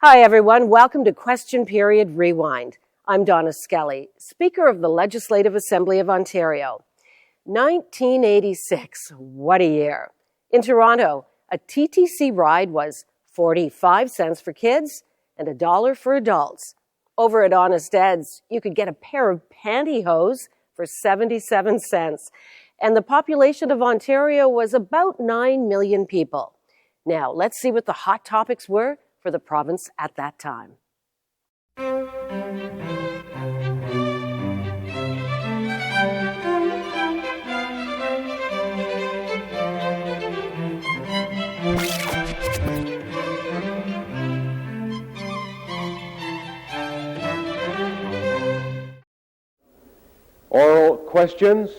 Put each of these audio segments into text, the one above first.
Hi, everyone. Welcome to Question Period Rewind. I'm Donna Skelly, Speaker of the Legislative Assembly of Ontario. 1986, what a year. In Toronto, a TTC ride was 45 cents for kids and $1 for adults. Over at Honest Ed's, you could get a pair of pantyhose for 77 cents. And the population of Ontario was about 9 million people. Now, let's see what the hot topics were for the province at that time. Oral questions.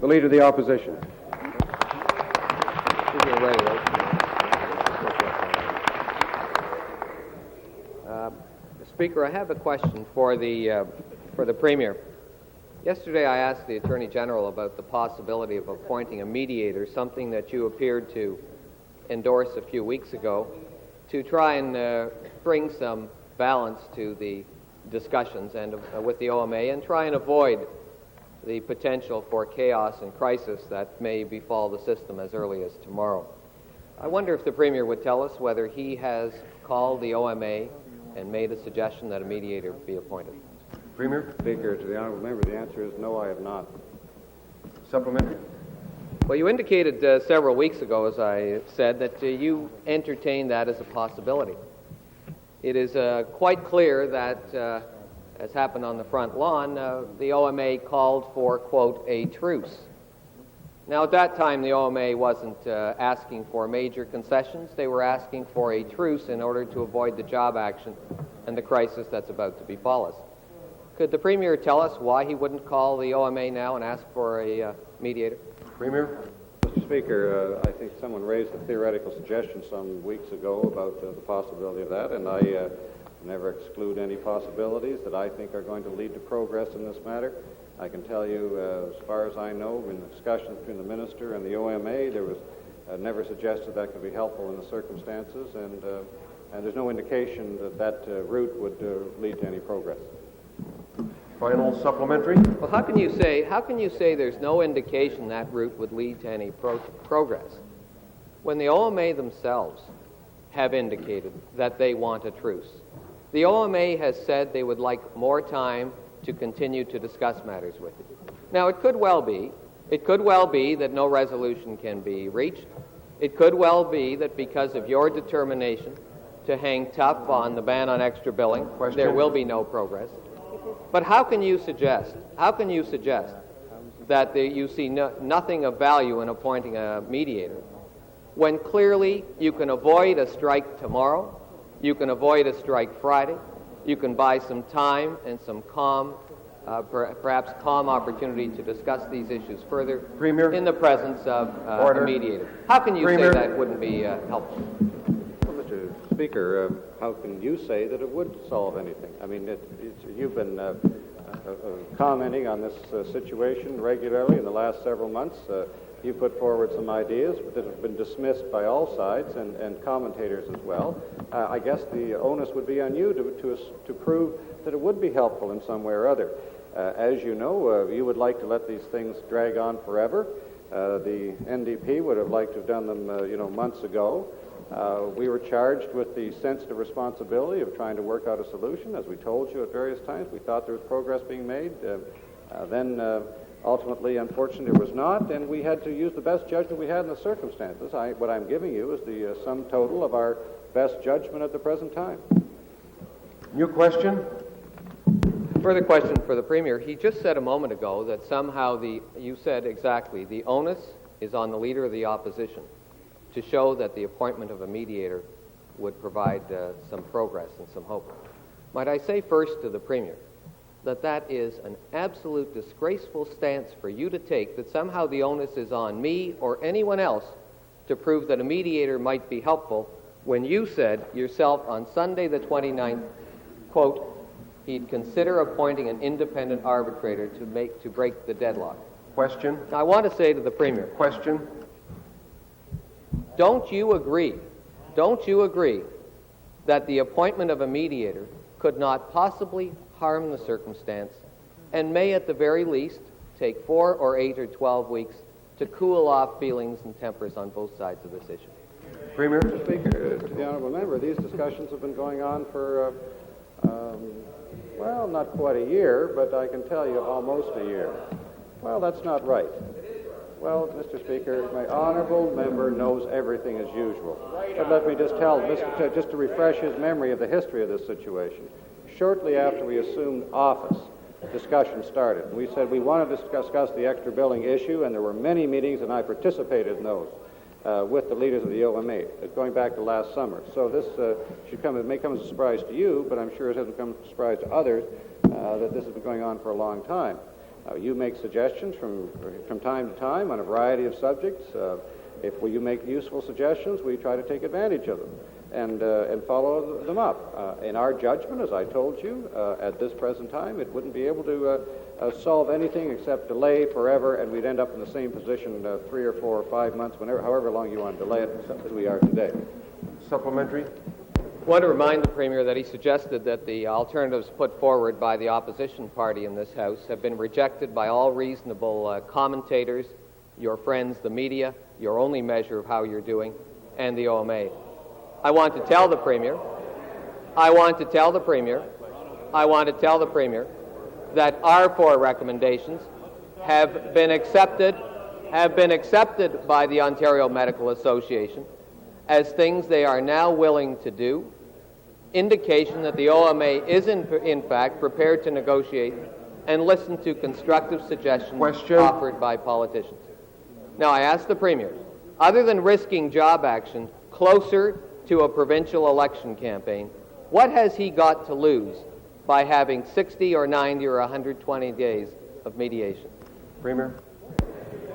The Leader of the Opposition. Speaker, I have a question for the Premier. Yesterday I asked the Attorney General about the possibility of appointing a mediator, something that you appeared to endorse a few weeks ago, to try and bring some balance to the discussions and with the OMA and try and avoid the potential for chaos and crisis that may befall the system as early as tomorrow. I wonder if the Premier would tell us whether he has called the OMA and made a suggestion that a mediator be appointed. Premier. Speaker, to the honourable member, the answer is no, I have not. Supplementary. Well, you indicated several weeks ago, as I said, that you entertained that as a possibility. It is quite clear that, as happened on the front lawn, the OMA called for, quote, a truce. Now, at that time, the OMA wasn't asking for major concessions. They were asking for a truce in order to avoid the job action and the crisis that's about to befall us. Could the Premier tell us why he wouldn't call the OMA now and ask for a mediator? Premier. Mr. Speaker, I think someone raised a theoretical suggestion some weeks ago about the possibility of that, and I never exclude any possibilities that I think are going to lead to progress in this matter. I can tell you, as far as I know, in the discussions between the Minister and the OMA, there was never suggested that could be helpful in the circumstances, and there's no indication that that route would lead to any progress. Final supplementary. Well, how can you say there's no indication that route would lead to any progress when the OMA themselves have indicated that they want a truce? The OMA has said they would like more time to continue to discuss matters with you. Now, it could well be that no resolution can be reached. It could well be that because of your determination to hang tough on the ban on extra billing, there will be no progress. But how can you suggest that you see nothing of value in appointing a mediator when clearly you can avoid a strike tomorrow, you can avoid a strike Friday, you can buy some time and some perhaps calm opportunity to discuss these issues further Premier. In the presence of a mediator? How can you Premier. say that wouldn't be helpful? Well, Mr. Speaker, how can you say that it would solve anything? I mean, you've been commenting on this situation regularly in the last several months. You put forward some ideas that have been dismissed by all sides and commentators as well. I guess the onus would be on you to prove that it would be helpful in some way or other. As you know, you would like to let these things drag on forever. The NDP would have liked to have done them, months ago. We were charged with the sensitive responsibility of trying to work out a solution. As we told you at various times, we thought there was progress being made. Then ultimately, unfortunately, it was not, and we had to use the best judgment we had in the circumstances. What I'm giving you is the sum total of our best judgment at the present time. New question. Further question for the Premier. He just said a moment ago that somehow you said exactly, the onus is on the Leader of the Opposition to show that the appointment of a mediator would provide some progress and some hope. Might I say first to the Premier that is an absolute disgraceful stance for you to take, that somehow the onus is on me or anyone else to prove that a mediator might be helpful, when you said yourself on Sunday the 29th, quote, he'd consider appointing an independent arbitrator to break the deadlock. Question. Now, I want to say to the Premier. Question. Don't you agree that the appointment of a mediator could not possibly harm the circumstance and may at the very least take 4 or 8 or 12 weeks to cool off feelings and tempers on both sides of this issue. Premier? Mr. Speaker, to the honourable member, these discussions have been going on for, well, not quite a year, but I can tell you almost a year. Well, that's not right. Well, Mr. Speaker, my honourable member knows everything as usual. But let me just tell, just to refresh his memory of the history of this situation. Shortly after we assumed office, discussion started. We said we wanted to discuss the extra billing issue, and there were many meetings, and I participated in those with the leaders of the OMA, going back to last summer. So this it may come as a surprise to you, but I'm sure it hasn't come as a surprise to others that this has been going on for a long time. You make suggestions from time to time on a variety of subjects. If you make useful suggestions, we try to take advantage of them and follow them up. In our judgment, as I told you, at this present time, it wouldn't be able to solve anything except delay forever, and we'd end up in the same position 3 or 4 or 5 months, however long you want to delay it, as we are today. Supplementary? I want to remind the Premier that he suggested that the alternatives put forward by the opposition party in this House have been rejected by all reasonable commentators, your friends, the media, your only measure of how you're doing, and the OMA. I want to tell the Premier that our 4 recommendations have been accepted by the Ontario Medical Association as things they are now willing to do, indication that the OMA is in fact prepared to negotiate and listen to constructive suggestions offered by politicians. Now I ask the Premier, other than risking job action closer to a provincial election campaign, what has he got to lose by having 60 or 90 or 120 days of mediation? Premier?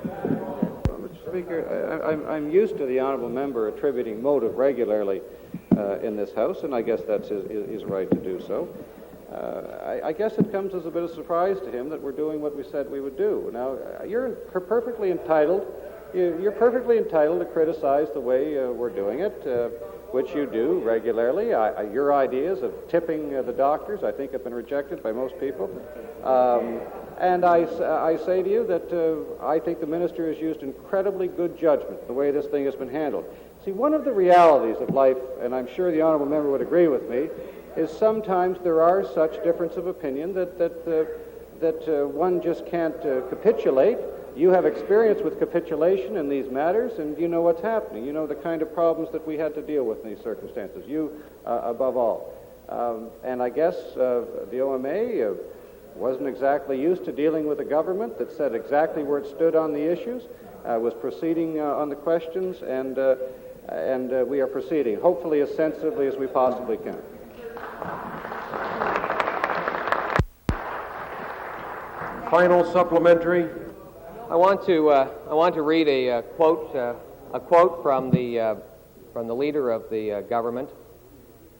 Well, Mr. Speaker, I'm used to the honourable member attributing motive regularly in this House, and I guess that's his right to do so. I guess it comes as a bit of surprise to him that we're doing what we said we would do. Now, you're perfectly entitled to criticize the way we're doing it, which you do regularly. Your ideas of tipping the doctors, I think, have been rejected by most people. And I say to you that I think the minister has used incredibly good judgment the way this thing has been handled. See, one of the realities of life, and I'm sure the honourable member would agree with me, is sometimes there are such difference of opinion that one just can't capitulate. You have experience with capitulation in these matters, and you know what's happening. You know the kind of problems that we had to deal with in these circumstances, you above all. And I guess the OMA wasn't exactly used to dealing with a government that said exactly where it stood on the issues, was proceeding on the questions, and we are proceeding, hopefully as sensitively as we possibly can. Final supplementary? I want to read a quote from the leader of the government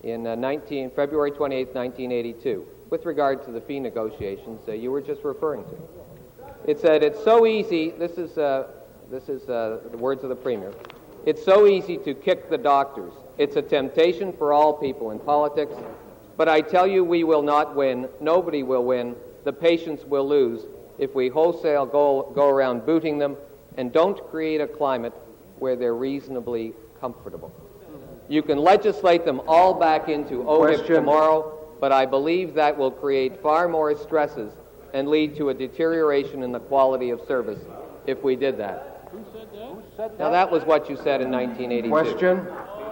in February 28, 1982, with regard to the fee negotiations you were just referring to. It said, "It's so easy." This is the words of the Premier. "It's so easy to kick the doctors. It's a temptation for all people in politics. But I tell you, we will not win. Nobody will win. The patients will lose if we wholesale go around booting them and don't create a climate where they're reasonably comfortable. You can legislate them all back into OHIP tomorrow, but I believe that will create far more stresses and lead to a deterioration in the quality of service if we did that." Who said that? Now, that was what you said in 1982. Question?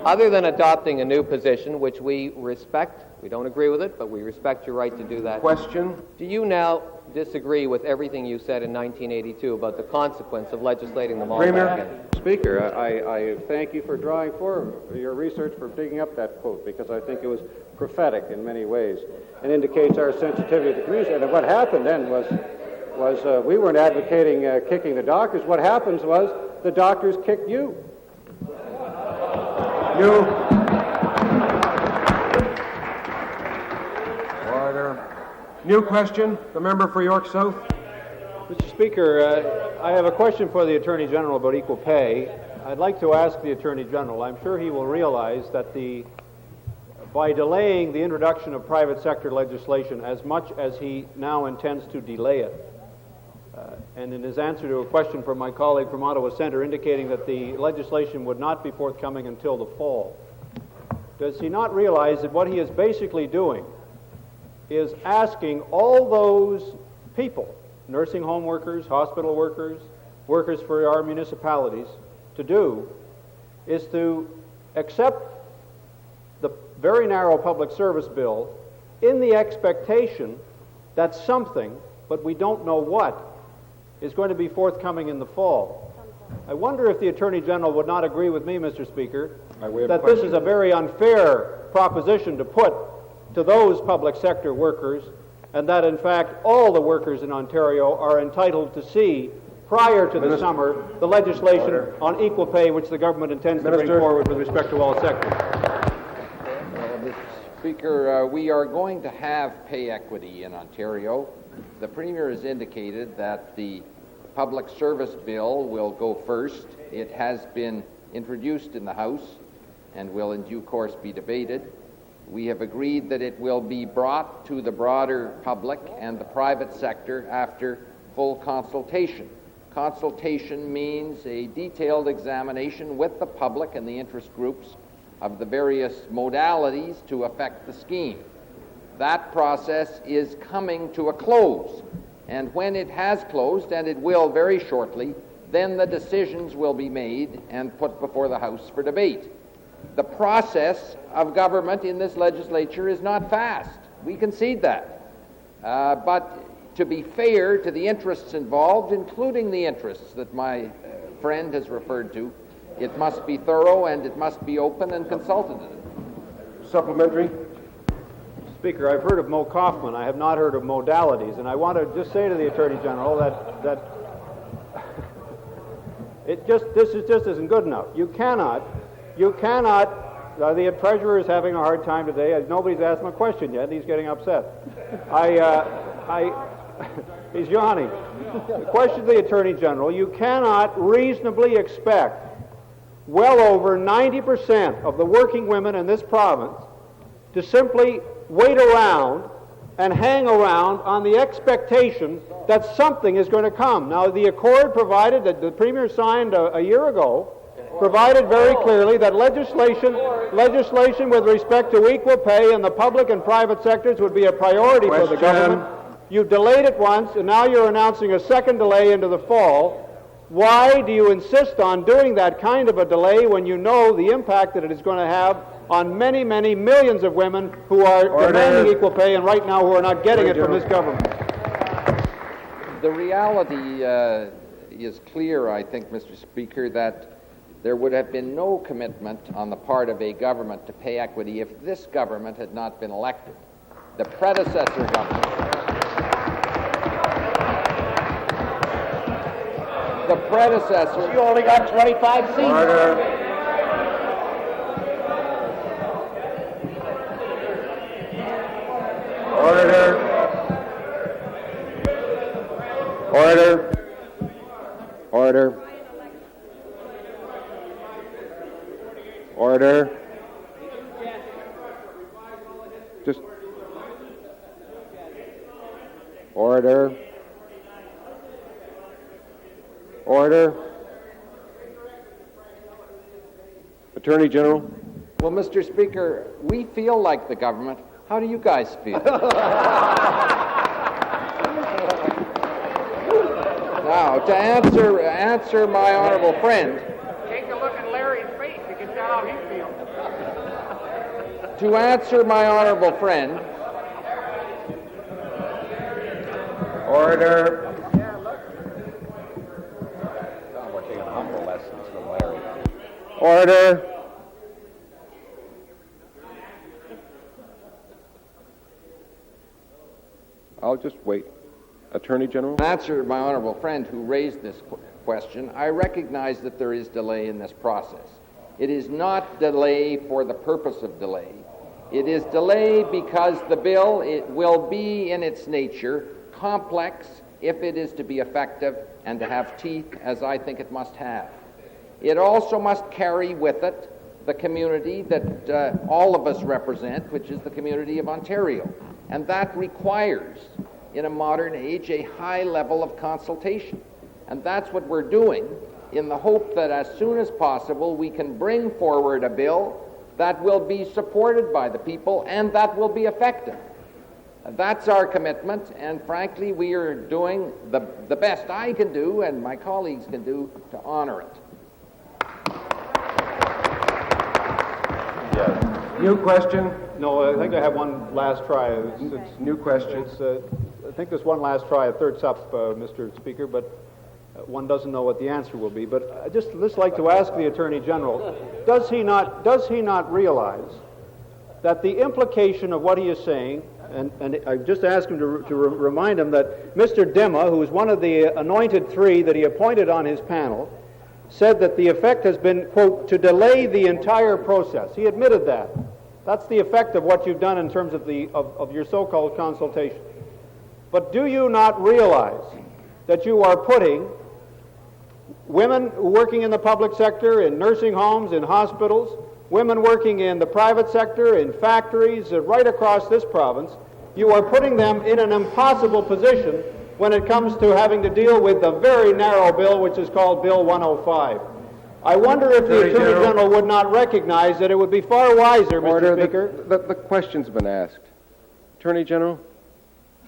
Other than adopting a new position, which we respect, we don't agree with it, but we respect your right to do that. Question? Do you now disagree with everything you said in 1982 about the consequence of legislating them all back in? Speaker, I thank you for drawing forward your research, for digging up that quote, because I think it was prophetic in many ways and indicates our sensitivity to the community. And what happened then was we weren't advocating kicking the doctors. What happens was the doctors kicked you. Order. New question, the member for York South. Mr. Speaker, I have a question for the Attorney General about equal pay. I'd like to ask the Attorney General, I'm sure he will realize that the by delaying the introduction of private sector legislation as much as he now intends to delay it. And in his answer to a question from my colleague from Ottawa Centre indicating that the legislation would not be forthcoming until the fall, does he not realize that what he is basically doing is asking all those people, nursing home workers, hospital workers, workers for our municipalities, to do is to accept the very narrow public service bill in the expectation that something, but we don't know what, is going to be forthcoming in the fall. I wonder if the Attorney General would not agree with me, Mr. Speaker, that this is a very unfair proposition to put to those public sector workers, and that in fact all the workers in Ontario are entitled to see, prior to the summer, the legislation on equal pay which the government intends to bring forward with respect to all sectors. Mr. Speaker, we are going to have pay equity in Ontario. The Premier has indicated that the public service bill will go first. It has been introduced in the House and will in due course be debated. We have agreed that it will be brought to the broader public and the private sector after full consultation. Consultation means a detailed examination with the public and the interest groups of the various modalities to affect the scheme. That process is coming to a close, and when it has closed, and it will very shortly, then the decisions will be made and put before the House for debate. The process of government in this legislature is not fast. We concede that. But to be fair to the interests involved, including the interests that my friend has referred to, it must be thorough and it must be open and consultative. Supplementary. Speaker, I've heard of Mo Kaufman. I have not heard of modalities, and I want to just say to the Attorney General that this just isn't good enough. You cannot. The Treasurer is having a hard time today. Nobody's asked him a question yet, and he's getting upset. He's yawning. The question to the Attorney General: you cannot reasonably expect well over 90% of the working women in this province to simply wait around and hang around on the expectation that something is going to come. Now, the accord provided that the Premier signed a year ago provided very clearly that legislation with respect to equal pay in the public and private sectors would be a priority for the government. You delayed it once, and now you're announcing a second delay into the fall. Why do you insist on doing that kind of a delay when you know the impact that it is going to have on many, many millions of women who are demanding equal pay and right now who are not getting it from this government? The reality is clear, I think, Mr. Speaker, that there would have been no commitment on the part of a government to pay equity if this government had not been elected. The predecessor government. The predecessor. You only got 25 seats. Order. Order. Just order. Order. Attorney General. Well, Mr. Speaker, we feel like the government. How do you guys feel? Now, to answer my honorable friend. Take a look at Larry's face. You can tell how he feels. To answer my honorable friend. Order. We're taking humble lessons from Larry. Order. I'll just wait. Attorney General? To answer my honorable friend who raised this question, I recognize that there is delay in this process. It is not delay for the purpose of delay. It is delay because the bill, it will be in its nature complex if it is to be effective and to have teeth, as I think it must have. It also must carry with it the community that all of us represent, which is the community of Ontario. And that requires, in a modern age, a high level of consultation. And that's what we're doing, in the hope that as soon as possible we can bring forward a bill that will be supported by the people and that will be effective. That's our commitment, and frankly, we are doing the best I can do and my colleagues can do to honor it. New question? No, I think I have one last try. It's New question. I think there's one last try, a third's up, Mr. Speaker, but one doesn't know what the answer will be. But I'd just like to ask the Attorney General, does he not realize that the implication of what he is saying, and I just asked him to remind him that Mr. Dimma, who is one of the anointed three that he appointed on his panel, said that the effect has been, quote, to delay the entire process. He admitted that. That's the effect of what you've done in terms of your so-called consultation. But do you not realize that you are putting women working in the public sector, in nursing homes, in hospitals, women working in the private sector, in factories, right across this province, you are putting them in an impossible position when it comes to having to deal with the very narrow bill which is called Bill 105. I wonder if the Attorney General would not recognize that it would be far wiser, Mr. Speaker. The question's been asked. Attorney General?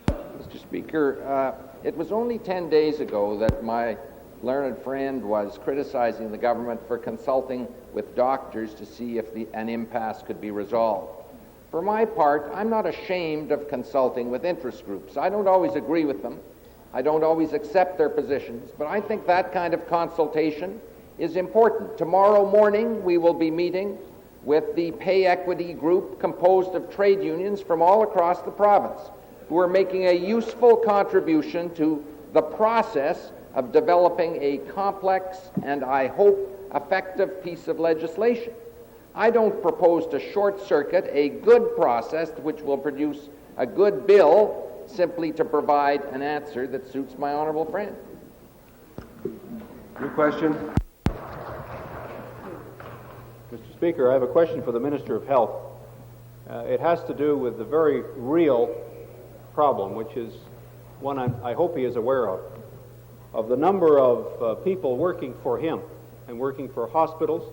Mr. Speaker, it was only 10 days ago that my learned friend was criticizing the government for consulting with doctors to see if an impasse could be resolved. For my part, I'm not ashamed of consulting with interest groups. I don't always agree with them. I don't always accept their positions, but I think that kind of consultation is important. Tomorrow morning, we will be meeting with the pay equity group composed of trade unions from all across the province who are making a useful contribution to the process of developing a complex and, I hope, effective piece of legislation. I don't propose to short-circuit a good process which will produce a good bill simply to provide an answer that suits my honourable friend. New question? Mr. Speaker, I have a question for the Minister of Health. It has to do with the very real problem, which is one I hope he is aware of the number of people working for him and working for hospitals,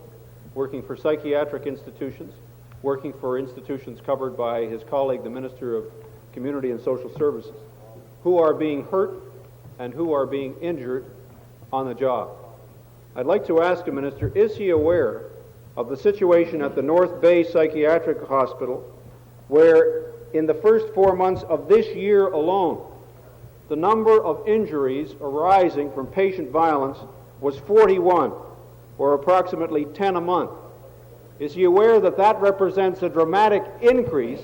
working for psychiatric institutions, working for institutions covered by his colleague, the Minister of Community and Social Services, who are being hurt and who are being injured on the job. I'd like to ask the Minister, is he aware of the situation at the North Bay Psychiatric Hospital, where in the first 4 months of this year alone, the number of injuries arising from patient violence was 41, or approximately 10 a month? Is he aware that that represents a dramatic increase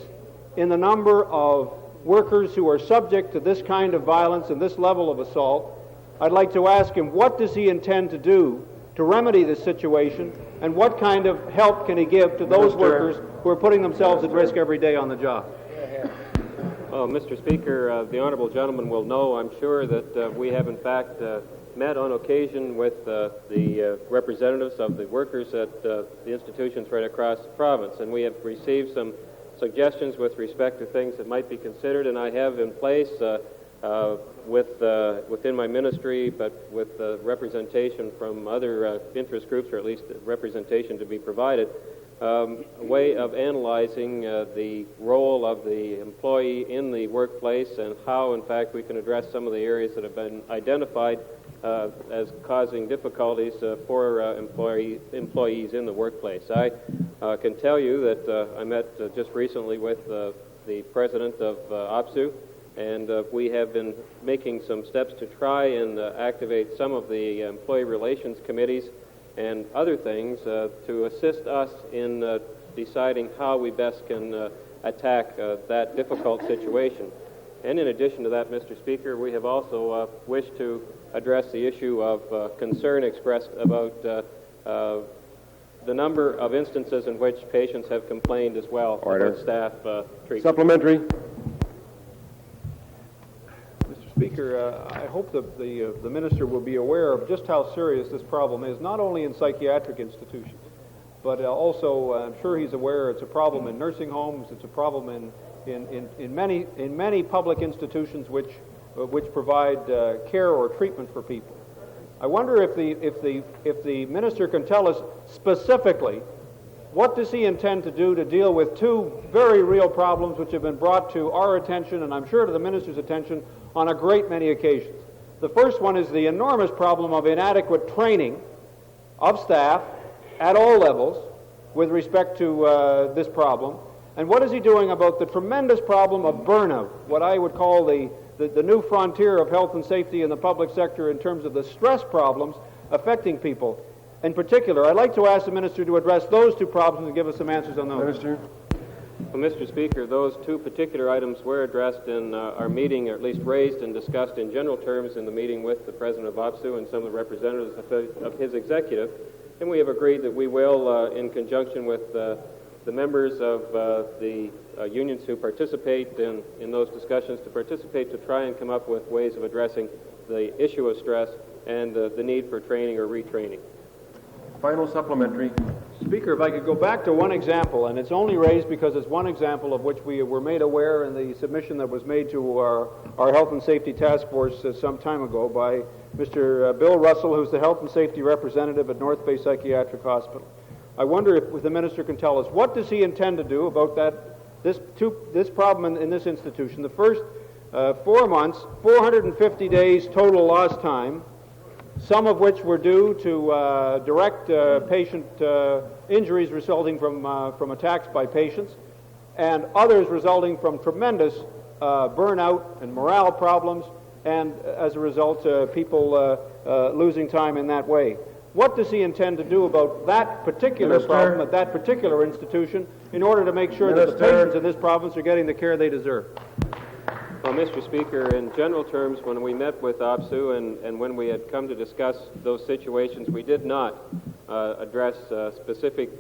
in the number of workers who are subject to this kind of violence and this level of assault? I'd like to ask him, what does he intend to do to remedy this situation, and what kind of help can he give to those workers who are putting themselves at risk every day on the job? Oh, Mr. Speaker, the honourable gentleman will know, I'm sure, that we have in fact met on occasion with the representatives of the workers at the institutions right across the province, and we have received some suggestions with respect to things that might be considered, and I have in place within my ministry, but with representation from other interest groups, or at least representation to be provided, a way of analyzing the role of the employee in the workplace and how, in fact, we can address some of the areas that have been identified as causing difficulties for employees in the workplace. I can tell you that I met just recently with the president of OPSU, and we have been making some steps to try and activate some of the employee relations committees and other things to assist us in deciding how we best can attack that difficult situation. And in addition to that, Mr. Speaker, we have also wished to address the issue of concern expressed about the number of instances in which patients have complained as well about staff treatment. Supplementary. Mr. Speaker, I hope that the Minister will be aware of just how serious this problem is, not only in psychiatric institutions, but also I'm sure he's aware it's a problem in nursing homes, it's a problem in many public institutions which provide care or treatment for people. I wonder if the minister can tell us specifically what does he intend to do to deal with two very real problems which have been brought to our attention, and I'm sure to the minister's attention, on a great many occasions. The first one is the enormous problem of inadequate training of staff at all levels with respect to this problem. And what is he doing about the tremendous problem of burnout, what I would call the new frontier of health and safety in the public sector in terms of the stress problems affecting people? In particular, I'd like to ask the minister to address those two problems and give us some answers on those. Minister. Well, Mr. Speaker, those two particular items were addressed in our meeting, or at least raised and discussed in general terms in the meeting with the President of OPSEU and some of the representatives of his executive, and we have agreed that we will, in conjunction with the members of the unions who participate in those discussions, to try and come up with ways of addressing the issue of stress and the need for training or retraining. Final supplementary. Speaker, if I could go back to one example, and it's only raised because it's one example of which we were made aware in the submission that was made to our Health and Safety Task Force some time ago by Mr. Bill Russell, who's the Health and Safety Representative at North Bay Psychiatric Hospital. I wonder if the minister can tell us what does he intend to do about this problem in this institution. The first 4 months, 450 days total lost time, some of which were due to direct patient injuries resulting from attacks by patients, and others resulting from tremendous burnout and morale problems, and as a result, people losing time in that way. What does he intend to do about that particular problem at that particular institution in order to make sure that the patients in this province are getting the care they deserve? Well, Mr. Speaker, in general terms, when we met with OPSEU and when we had come to discuss those situations, we did not address specific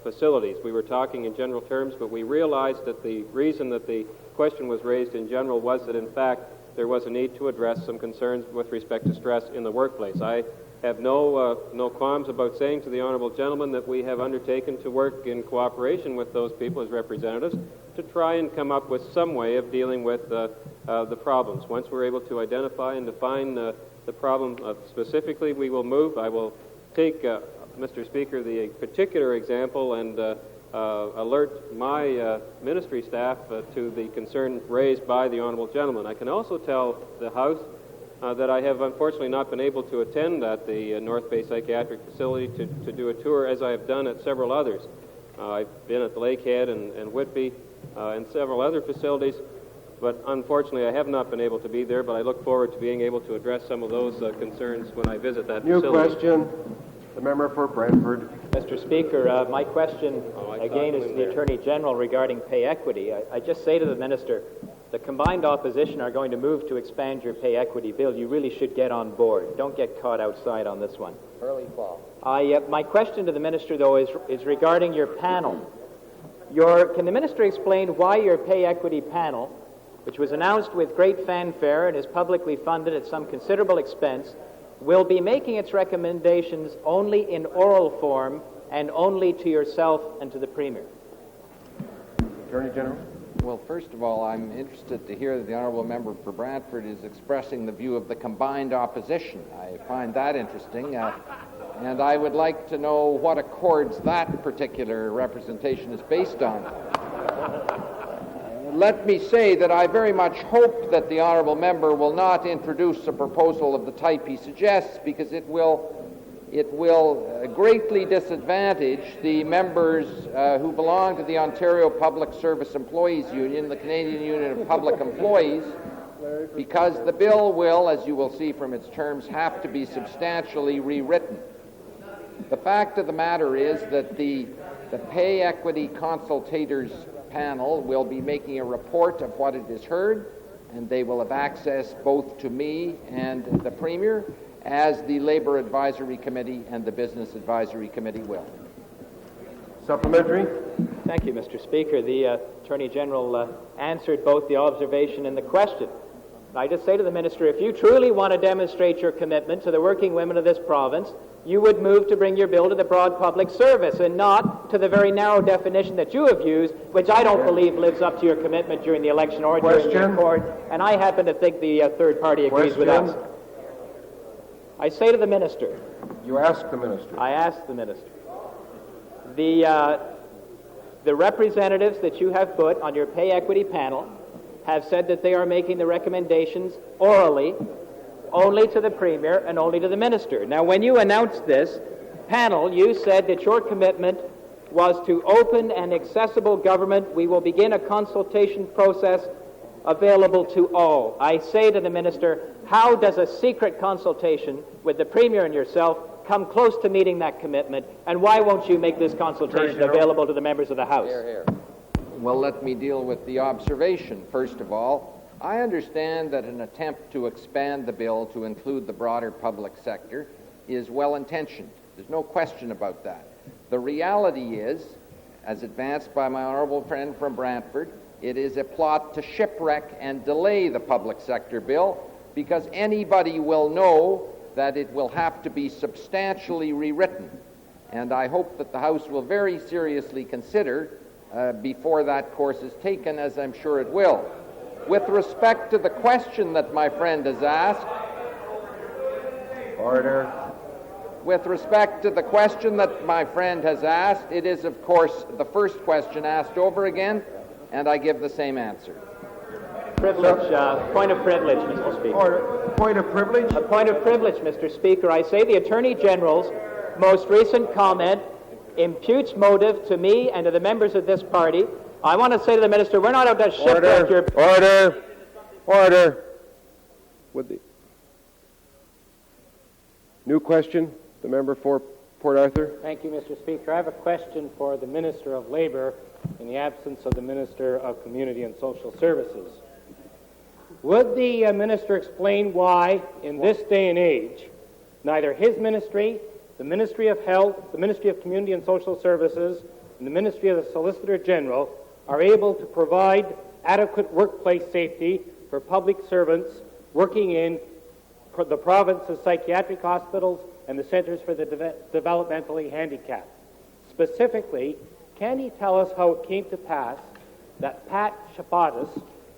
facilities. We were talking in general terms, but we realized that the reason that the question was raised in general was that, in fact, there was a need to address some concerns with respect to stress in the workplace. I have no qualms about saying to the honourable gentleman that we have undertaken to work in cooperation with those people as representatives to try and come up with some way of dealing with the problems. Once we're able to identify and define the problem specifically, we will move. I will take, Mr. Speaker, the particular example and alert my ministry staff to the concern raised by the honourable gentleman. I can also tell the House that I have unfortunately not been able to attend at the North Bay Psychiatric Facility to do a tour, as I have done at several others. I've been at the Lakehead and Whitby and several other facilities, but unfortunately I have not been able to be there, but I look forward to being able to address some of those concerns when I visit that facility. New question, the member for Brantford. Mr. Speaker, my question again is to the Attorney General regarding pay equity. I just say to the Minister, the combined opposition are going to move to expand your pay equity bill. You really should get on board. Don't get caught outside on this one. Early fall. My question to the Minister, though, is regarding your panel. Can the Minister explain why your pay equity panel, which was announced with great fanfare and is publicly funded at some considerable expense, will be making its recommendations only in oral form and only to yourself and to the Premier? Attorney General. Well, first of all, I'm interested to hear that the honourable member for Brantford is expressing the view of the combined opposition. I find that interesting, and I would like to know what accords that particular representation is based on. Let me say that I very much hope that the honourable member will not introduce a proposal of the type he suggests, because it will greatly disadvantage the members who belong to the Ontario Public Service Employees Union, the Canadian Union of Public Employees, because the bill will, as you will see from its terms, have to be substantially rewritten. The fact of the matter is that the Pay Equity Consultators panel will be making a report of what it has heard, and they will have access both to me and the Premier, as the Labour Advisory Committee and the Business Advisory Committee will. Supplementary. Thank you, Mr. Speaker. The Attorney General answered both the observation and the question. I just say to the Minister, if you truly want to demonstrate your commitment to the working women of this province, you would move to bring your bill to the broad public service and not to the very narrow definition that you have used, which I don't believe lives up to your commitment during the election or during the court. And I happen to think the third party agrees with us. I say to the minister. You ask the minister. I ask the minister. The representatives that you have put on your pay equity panel have said that they are making the recommendations orally only to the Premier and only to the Minister. Now, when you announced this panel, you said that your commitment was to open and accessible government. We will begin a consultation process available to all. I say to the Minister, how does a secret consultation with the Premier and yourself come close to meeting that commitment, and why won't you make this consultation available to the members of the House? Here, here. Well, let me deal with the observation. First of all, I understand that an attempt to expand the bill to include the broader public sector is well-intentioned. There's no question about that. The reality is, as advanced by my honourable friend from Brantford, it is a plot to shipwreck and delay the public sector bill, because anybody will know that it will have to be substantially rewritten. And I hope that the House will very seriously consider before that course is taken, as I'm sure it will. With respect to the question that my friend has asked, Order. With respect to the question that my friend has asked, it is, of course, the first question asked over again, and I give the same answer. Privilege, point of privilege, Mr. Speaker. Order. Point of privilege? A point of privilege, Mr. Speaker. I say the Attorney General's most recent comment imputes motive to me and to the members of this party. I want to say to the Minister, we're not out to shipwreck your... Order. Order. With the new question, the member for Port Arthur. Thank you, Mr. Speaker. I have a question for the Minister of Labour in the absence of the Minister of Community and Social Services. Would the Minister explain why, in this day and age, neither his ministry, the Ministry of Health, the Ministry of Community and Social Services, and the Ministry of the Solicitor General are able to provide adequate workplace safety for public servants working in the province's psychiatric hospitals and the Centres for the Developmentally Handicapped? Specifically, can he tell us how it came to pass that Pat Chapatis,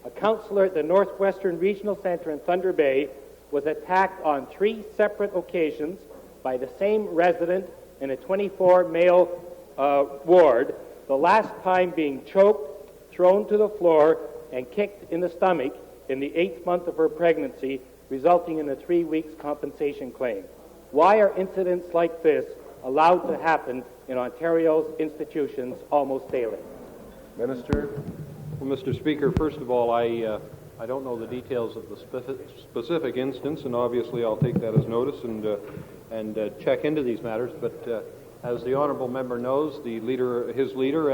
a councillor at the Northwestern Regional Centre in Thunder Bay, was attacked on 3 separate occasions by the same resident in a 24-male ward, the last time being choked, thrown to the floor, and kicked in the stomach in the 8th month of her pregnancy, resulting in a 3 weeks compensation claim? Why are incidents like this allowed to happen in Ontario's institutions almost daily? Minister. Well, Mr. Speaker, first of all, I don't know the details of the specific instance, and obviously I'll take that as notice and check into these matters. But as the honourable member knows, his leader,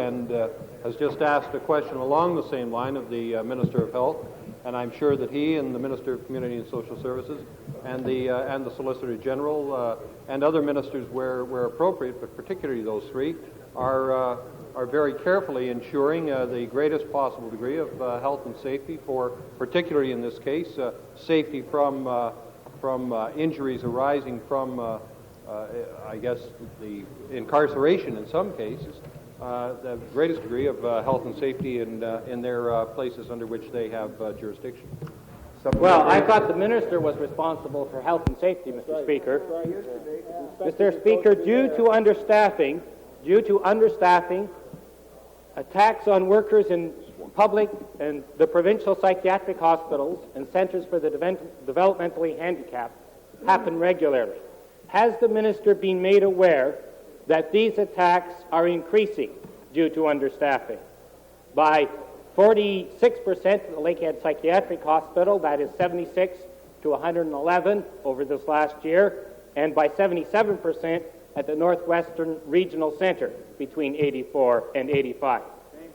has just asked a question along the same line of the Minister of Health, and I'm sure that he and the Minister of Community and Social Services and the Solicitor General and other ministers where appropriate, but particularly those 3, are very carefully ensuring the greatest possible degree of health and safety for, particularly in this case, safety from injuries arising from, I guess, the incarceration in some cases, the greatest degree of health and safety in their places under which they have jurisdiction. Well, I thought the Minister was responsible for health and safety, Mr. Speaker. Mr. Speaker, due to understaffing, attacks on workers in public and the provincial psychiatric hospitals and centres for the developmentally handicapped happen regularly. Has the Minister been made aware that these attacks are increasing due to understaffing? By 46% at the Lakehead Psychiatric Hospital, that is 76 to 111 over this last year, and by 77% at the Northwestern Regional Centre, between 84 and 85.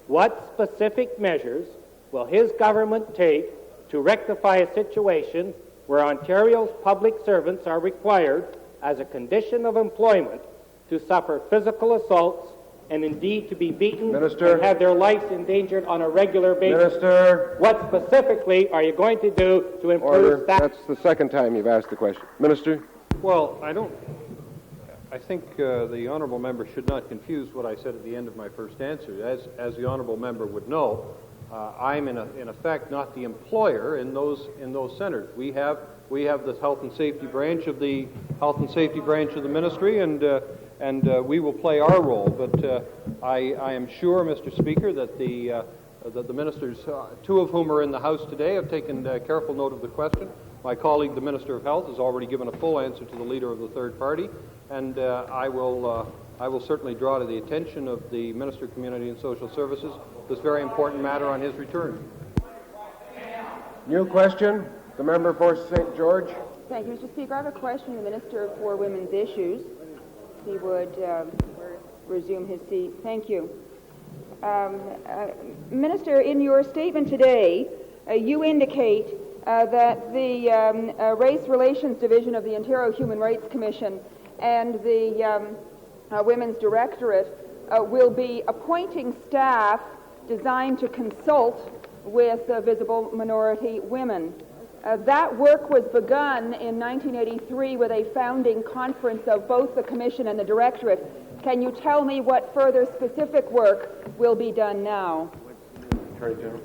What specific measures will his government take to rectify a situation where Ontario's public servants are required, as a condition of employment, to suffer physical assaults and indeed to be beaten Minister. and have their lives endangered on a regular basis? Minister. What specifically are you going to do to improve Order. staff? That's the second time you've asked the question. Minister. Well, I think the honourable member should not confuse what I said at the end of my first answer. As the honourable member would know, I'm in effect not the employer in those centres. We have the health and safety branch of the ministry, and we will play our role. But I am sure, Mr. Speaker, that the ministers, two of whom are in the House today, have taken careful note of the question. My colleague, the Minister of Health, has already given a full answer to the Leader of the Third Party, and I will certainly draw to the attention of the Minister of Community and Social Services this very important matter on his return. New question, the member for St. George. Thank you, Mr. Speaker. I have a question to the Minister for Women's Issues. He would resume his seat. Thank you. Minister, in your statement today, you indicate that the Race Relations Division of the Ontario Human Rights Commission and the Women's Directorate will be appointing staff designed to consult with visible minority women. That work was begun in 1983 with a founding conference of both the Commission and the Directorate. Can you tell me what further specific work will be done now? Attorney General.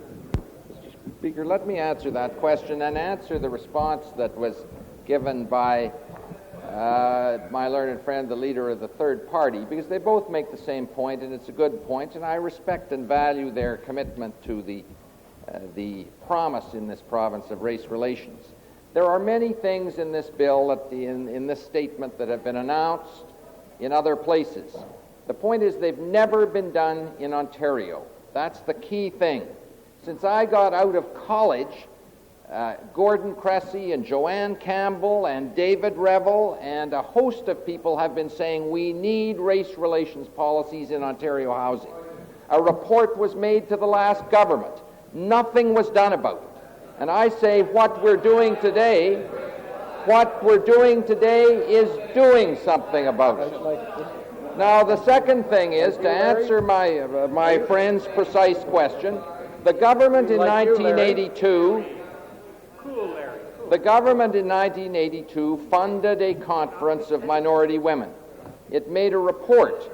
Mr. Speaker, let me answer that question and answer the response that was given by my learned friend, the Leader of the Third Party, because they both make the same point, and it's a good point, and I respect and value their commitment to the promise in this province of race relations. There are many things in this bill, in this statement, that have been announced in other places. The point is they've never been done in Ontario. That's the key thing. Since I got out of college, Gordon Cressy and Joanne Campbell and David Revel and a host of people have been saying we need race relations policies in Ontario housing. A report was made to the last government. Nothing was done about it. And I say what we're doing today is doing something about it. Now, the second thing is, to answer my friend's precise question, the government in 1982... The government in 1982 funded a conference of minority women. It made a report.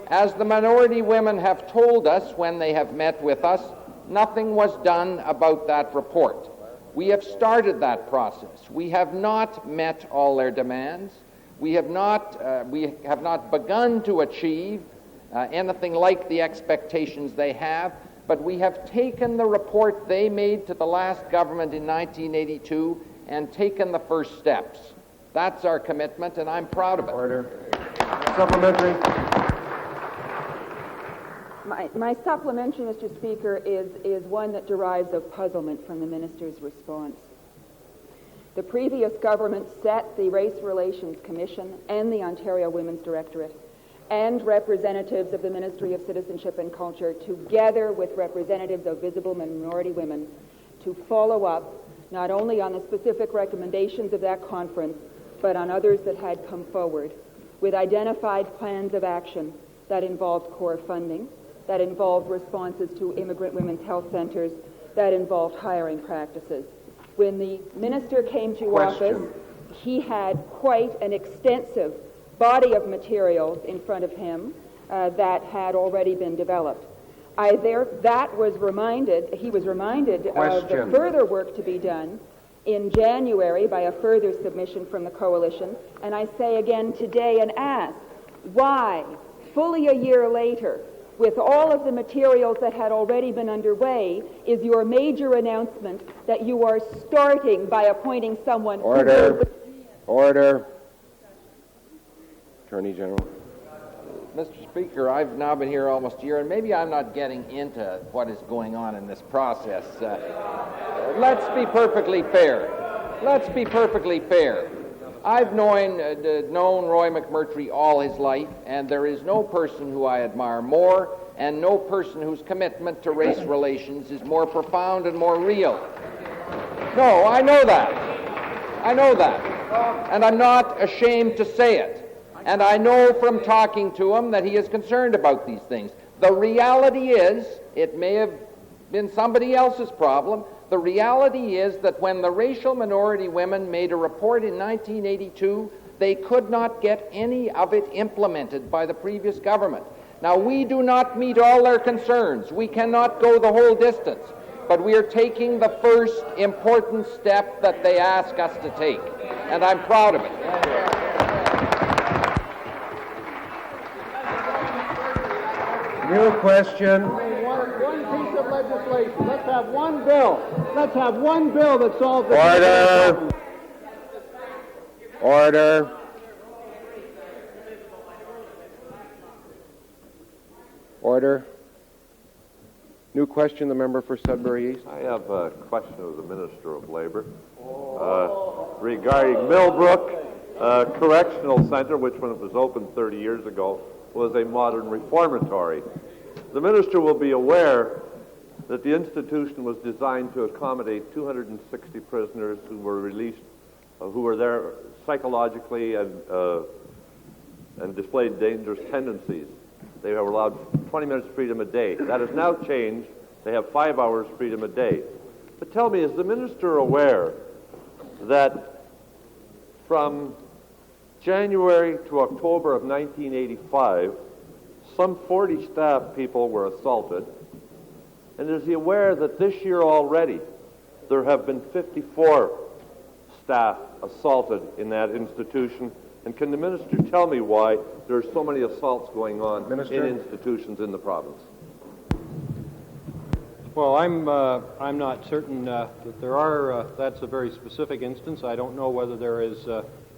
As the minority women have told us when they have met with us, nothing was done about that report. We have started that process. We have not met all their demands. We have not begun to achieve anything like the expectations they have, but we have taken the report they made to the last government in 1982 and taken the first steps. That's our commitment, and I'm proud of it. Order. Supplementary. My supplementary, Mr. Speaker, is one that derives of puzzlement from the Minister's response. The previous government set the Race Relations Commission and the Ontario Women's Directorate and representatives of the Ministry of Citizenship and Culture together with representatives of visible minority women to follow up not only on the specific recommendations of that conference, but on others that had come forward, with identified plans of action that involved core funding, that involved responses to immigrant women's health centers, that involved hiring practices. When the minister came to office, he had quite an extensive body of materials in front of him that had already been developed. He was reminded of the further work to be done in January by a further submission from the coalition, and I say again today and ask, why, fully a year later, with all of the materials that had already been underway, is your major announcement that you are starting by appointing someone... Order. Attorney General. Mr. Speaker, I've now been here almost a year, and maybe I'm not getting into what is going on in this process. Let's be perfectly fair. I've known Roy McMurtry all his life, and there is no person who I admire more, and no person whose commitment to race relations is more profound and more real. No, I know that. And I'm not ashamed to say it. And I know from talking to him that he is concerned about these things. The reality is, it may have been somebody else's problem, the reality is that when the racial minority women made a report in 1982, they could not get any of it implemented by the previous government. Now, we do not meet all their concerns. We cannot go the whole distance, but we are taking the first important step that they ask us to take, and I'm proud of it. New question. One piece of legislation. Let's have one bill. Let's have one bill that solves the Order. Order. Order. New question, the member for Sudbury East. I have a question of the Minister of Labor regarding Millbrook Correctional Center, which when it was opened 30 years ago was a modern reformatory. The Minister will be aware that the institution was designed to accommodate 260 prisoners who were released, who were there psychologically and displayed dangerous tendencies. They were allowed 20 minutes freedom a day. That has now changed. They have 5 hours freedom a day. But tell me, is the Minister aware that from January to October of 1985, some 40 staff people were assaulted? And is he aware that this year already there have been 54 staff assaulted in that institution? And can the Minister tell me why there are so many assaults going on in institutions in the province? Well, I'm not certain that there are. That's a very specific instance. I don't know whether there is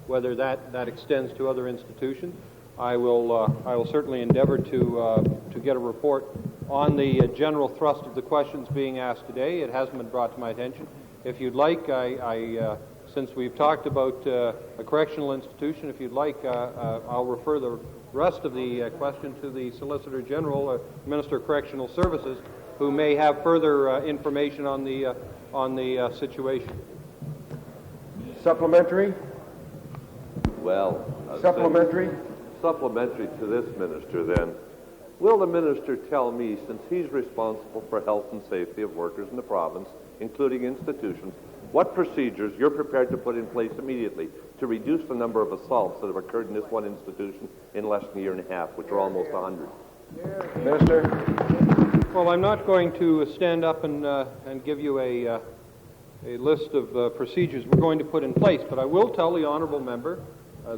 whether that extends to other institutions. I will certainly endeavor to get a report on the general thrust of the questions being asked today. It hasn't been brought to my attention. If you'd like, since we've talked about a correctional institution, if you'd like, I'll refer the rest of the question to the Solicitor General, Minister of Correctional Services, who may have further information on the situation. Supplementary? Well, supplementary? Supplementary to this Minister, then. Will the Minister tell me, since he's responsible for health and safety of workers in the province, including institutions, what procedures you're prepared to put in place immediately to reduce the number of assaults that have occurred in this one institution in less than a year and a half, which are almost 100? Minister? Well, I'm not going to stand up and give you a list of procedures we're going to put in place, but I will tell the honourable member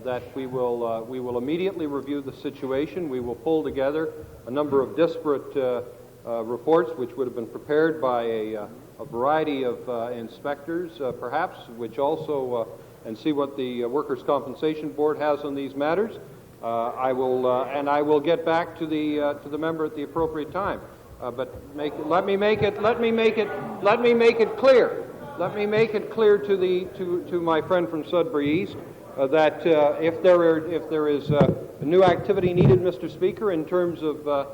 that we will immediately review the situation. We will pull together a number of disparate reports which would have been prepared by a variety of inspectors, perhaps, which also and see what the Workers' Compensation Board has on these matters. I will get back to the member at the appropriate time. But let me make it clear. Let me make it clear to my friend from Sudbury East that if there is new activity needed, Mr. Speaker, in terms of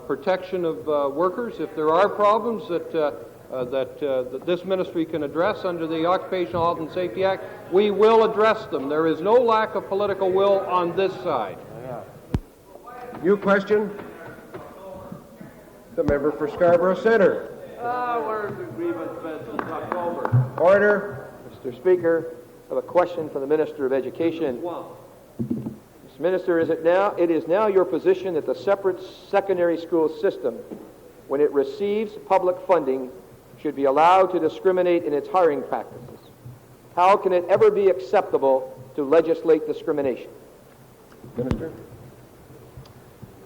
protection of workers, if there are problems that this ministry can address under the Occupational Health and Safety Act, we will address them. There is no lack of political will on this side. New question? The member for Scarborough Centre. Where's the grievance been since October? Order. Mr. Speaker, I have a question for the Minister of Education. Wow. Mr. Minister, it is now your position that the separate secondary school system, when it receives public funding, should be allowed to discriminate in its hiring practices. How can it ever be acceptable to legislate discrimination? Minister?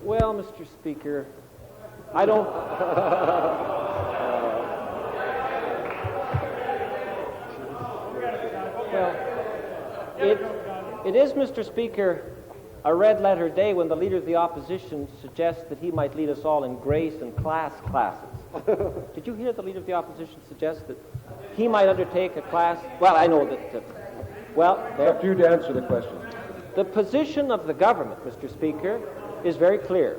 Well, Mr. Speaker, I don't... It is, Mr. Speaker, a red-letter day when the Leader of the Opposition suggests that he might lead us all in grace and class classes. Did you hear the Leader of the Opposition suggest that he might undertake a class? Well, I know that... It's up to you to answer the question. The position of the government, Mr. Speaker, is very clear,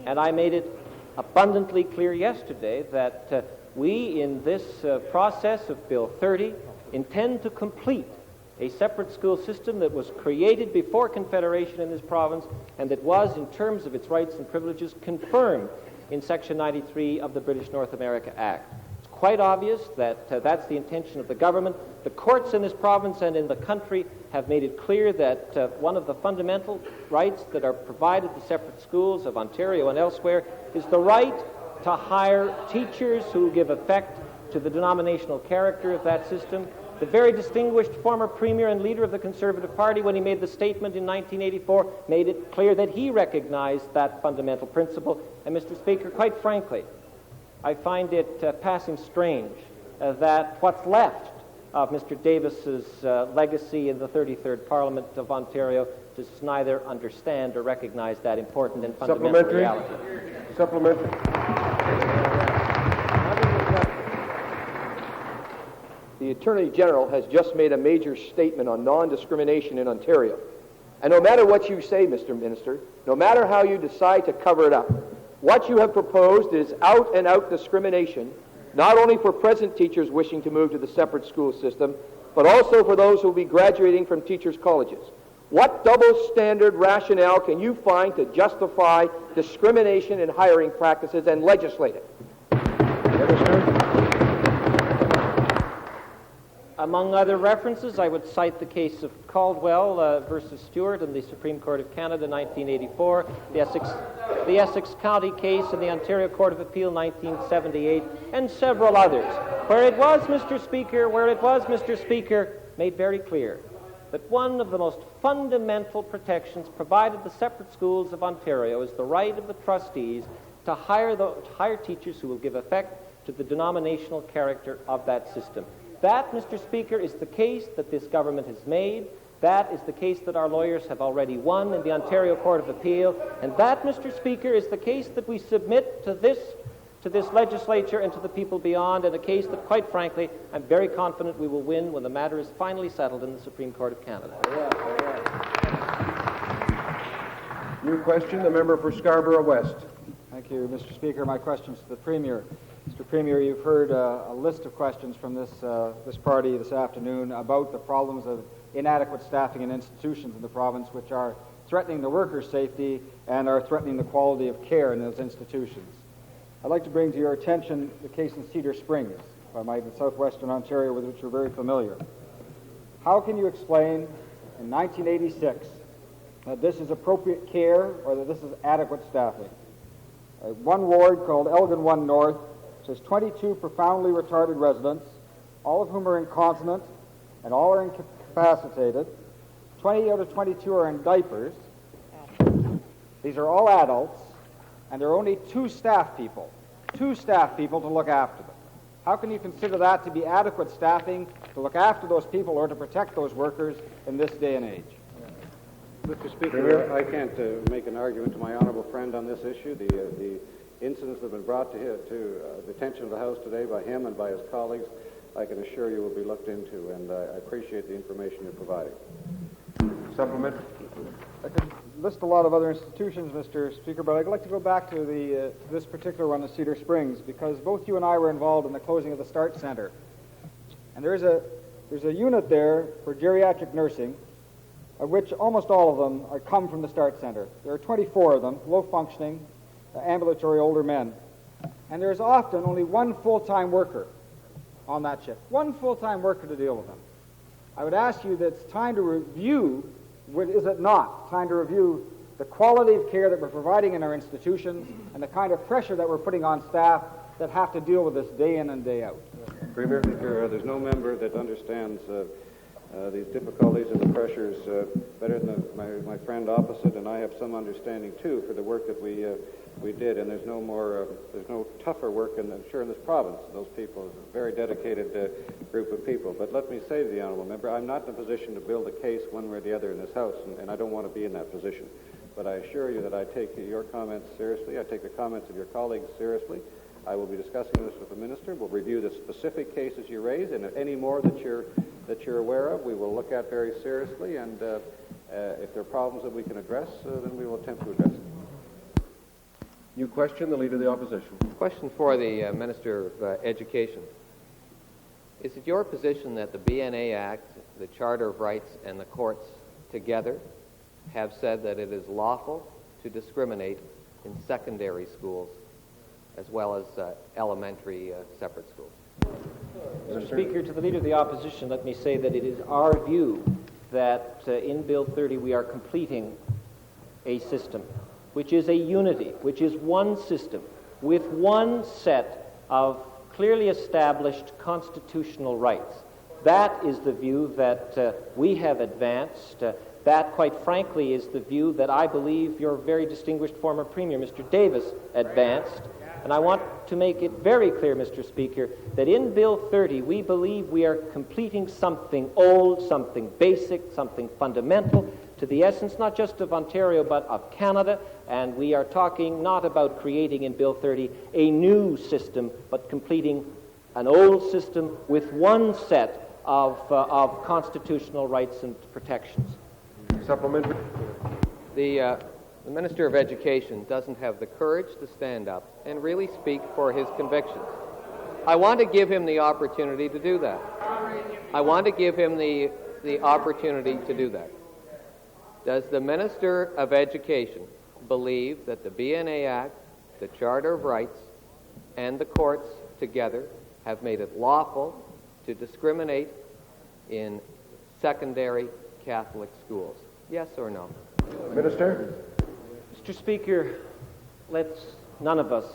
and I made it abundantly clear yesterday that we, in this process of Bill 30, intend to complete a separate school system that was created before Confederation in this province and that was, in terms of its rights and privileges, confirmed in Section 93 of the British North America Act. It's quite obvious that that's the intention of the government. The courts in this province and in the country have made it clear that one of the fundamental rights that are provided to separate schools of Ontario and elsewhere is the right to hire teachers who give effect to the denominational character of that system. The very distinguished former Premier and leader of the Conservative Party, when he made the statement in 1984, made it clear that he recognized that fundamental principle. And, Mr. Speaker, quite frankly, I find it passing strange that what's left of Mr. Davis's legacy in the 33rd Parliament of Ontario does neither understand or recognize that important and fundamental reality. Supplementary. The Attorney General has just made a major statement on non-discrimination in Ontario. And no matter what you say, Mr. Minister, no matter how you decide to cover it up, what you have proposed is out-and-out discrimination, not only for present teachers wishing to move to the separate school system, but also for those who will be graduating from teachers' colleges. What double standard rationale can you find to justify discrimination in hiring practices and legislate it? Among other references, I would cite the case of Caldwell versus Stewart in the Supreme Court of Canada, 1984, the Essex County case in the Ontario Court of Appeal, 1978, and several others, where it was, Mr. Speaker, made very clear that one of the most fundamental protections provided the separate schools of Ontario is the right of the trustees to hire teachers who will give effect to the denominational character of that system. That, Mr. Speaker, is the case that this government has made. That is the case that our lawyers have already won in the Ontario Court of Appeal. And that, Mr. Speaker, is the case that we submit to this legislature and to the people beyond, and a case that, quite frankly, I'm very confident we will win when the matter is finally settled in the Supreme Court of Canada. New question, the member for Scarborough West. Thank you, Mr. Speaker. My question is to the Premier. Mr. Premier, you've heard a list of questions from this party this afternoon about the problems of inadequate staffing in institutions in the province, which are threatening the workers' safety and are threatening the quality of care in those institutions. I'd like to bring to your attention the case in Cedar Springs, in southwestern Ontario, with which you're very familiar. How can you explain in 1986 that this is appropriate care or that this is adequate staffing? One ward called Elgin 1 North has 22 profoundly retarded residents, all of whom are incontinent and all are incapacitated. 20 out of 22 are in diapers. These are all adults, and there are only two staff people to look after them. How can you consider that to be adequate staffing to look after those people or to protect those workers in this day and age? Mr. Speaker, I can't make an argument to my honourable friend on this issue. The incidents that have been brought to the attention of the House today by him and by his colleagues, I can assure you will be looked into, and I appreciate the information you're providing. Supplement. I could list a lot of other institutions, Mr. Speaker, but I'd like to go back to this particular one in Cedar Springs, because both you and I were involved in the closing of the START Centre. And there's a unit there for geriatric nursing, of which almost all of them come from the START Centre. There are 24 of them, low-functioning, ambulatory older men. And there's often only one full-time worker on that shift, one full-time worker to deal with them. I would ask you that it's time to review, is it not, time to review the quality of care that we're providing in our institutions and the kind of pressure that we're putting on staff that have to deal with this day in and day out. Premier, there's no member that understands these difficulties and the pressures better than my friend opposite, and I have some understanding too for the work that we did. And there's no tougher work in this province. Those people are a very dedicated group of people. But let me say to the honourable member, I'm not in a position to build a case one way or the other in this House, and I don't want to be in that position. But I assure you that I take your comments seriously. I take the comments of your colleagues seriously. I will be discussing this with the minister. We'll review the specific cases you raise, and if any more that you're aware of, we will look at very seriously. And if there are problems that we can address, then we will attempt to address them. New question, the Leader of the Opposition. Question for the Minister of Education. Is it your position that the BNA Act, the Charter of Rights, and the courts together have said that it is lawful to discriminate in secondary schools as well as elementary separate schools? Mr. Speaker, to the Leader of the Opposition, let me say that it is our view that in Bill 30 we are completing a system which is a unity, which is one system with one set of clearly established constitutional rights. That is the view that we have advanced. That, quite frankly, is the view that I believe your very distinguished former Premier, Mr. Davis, advanced. And I want to make it very clear, Mr. Speaker, that in Bill 30 we believe we are completing something old, something basic, something fundamental to the essence not just of Ontario but of Canada. And we are talking not about creating in Bill 30 a new system, but completing an old system with one set of constitutional rights and protections. Supplementary. The Minister of Education doesn't have the courage to stand up and really speak for his convictions. I want to give him the opportunity to do that. I want to give him the opportunity to do that. Does the Minister of Education believe that the BNA Act, the Charter of Rights, and the courts together have made it lawful to discriminate in secondary Catholic schools? Yes or no? Minister? Mr. Speaker, let's none of us